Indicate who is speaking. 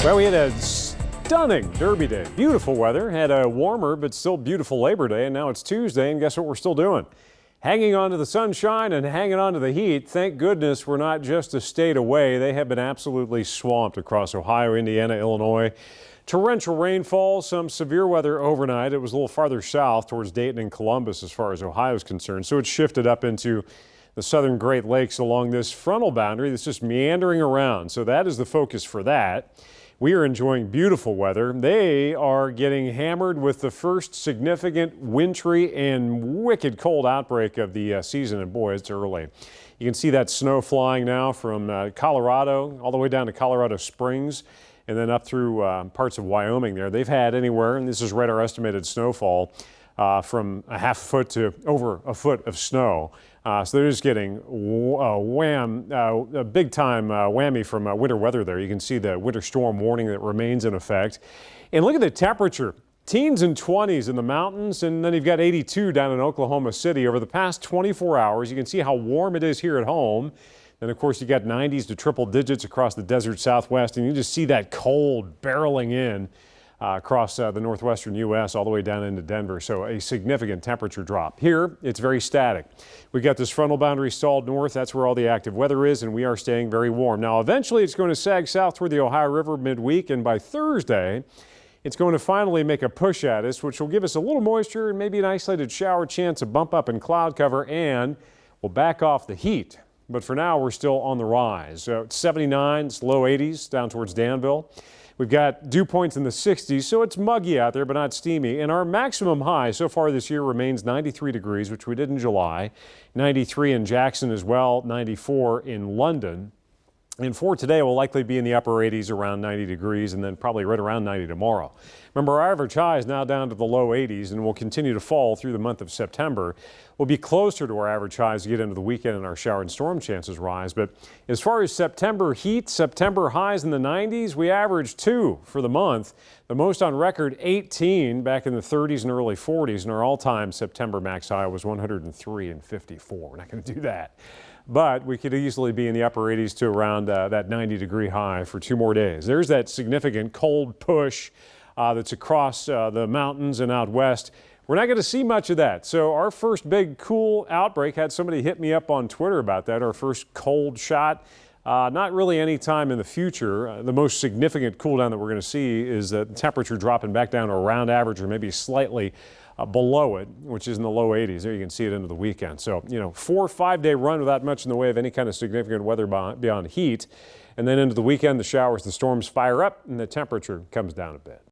Speaker 1: Well, we had a stunning Derby Day. Beautiful weather. Had a warmer but still beautiful Labor Day, and now it's Tuesday, and guess what we're still doing? Hanging on to the sunshine and hanging on to the heat. Thank goodness we're not just a state away. They have been absolutely swamped across Ohio, Indiana, Illinois. Torrential rainfall, some severe weather overnight. It was a little farther south towards Dayton and Columbus as far as Ohio is concerned, so it shifted up into the southern Great Lakes along this frontal boundary that's just meandering around. So that is the focus for that. We are enjoying beautiful weather. They are getting hammered with the first significant wintry and wicked cold outbreak of the season, and boy, it's early. You can see that snow flying now from Colorado all the way down to Colorado Springs and then up through parts of Wyoming there. They've had anywhere, and this is right our estimated snowfall, from a half foot to over a foot of snow. So they're just getting a big time whammy from winter weather there. You can see the winter storm warning that remains in effect. And look at the temperature. Teens and 20s in the mountains, and then you've got 82 down in Oklahoma City. Over the past 24 hours, you can see how warm it is here at home. And of course, you got 90s to triple digits across the desert Southwest, and you just see that cold barreling in across the northwestern U.S. all the way down into Denver. So a significant temperature drop. Here, it's very static. We got this frontal boundary stalled north. That's where all the active weather is, and we are staying very warm. Now, eventually, it's going to sag south toward the Ohio River midweek, and by Thursday, it's going to finally make a push at us, which will give us a little moisture and maybe an isolated shower chance, a bump up in cloud cover, and we'll back off the heat. But for now, we're still on the rise. So it's 79, it's low 80s down towards Danville. We've got dew points in the 60s, so it's muggy out there, but not steamy. And our maximum high so far this year remains 93 degrees, which we did in July. 93 in Jackson as well, 94 in London. And for today, we'll likely be in the upper 80s, around 90 degrees, and then probably right around 90 tomorrow. Remember, our average high is now down to the low 80s and will continue to fall through the month of September. We'll be closer to our average highs as we get into the weekend and our shower and storm chances rise. But as far as September heat, September highs in the 90s, we averaged 2 for the month. The most on record, 18 back in the 30s and early 40s, and our all-time September max high was 103 and 54. We're not going to do that. But we could easily be in the upper 80s to around that 90-degree high for 2 more days. There's that significant cold push that's across the mountains and out west. We're not going to see much of that. So our first big cool outbreak, had somebody hit me up on Twitter about that, our first cold shot. Not really any time in the future. The most significant cool down that we're going to see is the temperature dropping back down to around average or maybe slightly below it, which is in the low 80s. There you can see it into the weekend. So, 4 or 5 day run without much in the way of any kind of significant weather beyond heat. And then into the weekend, the showers, the storms fire up, and the temperature comes down a bit.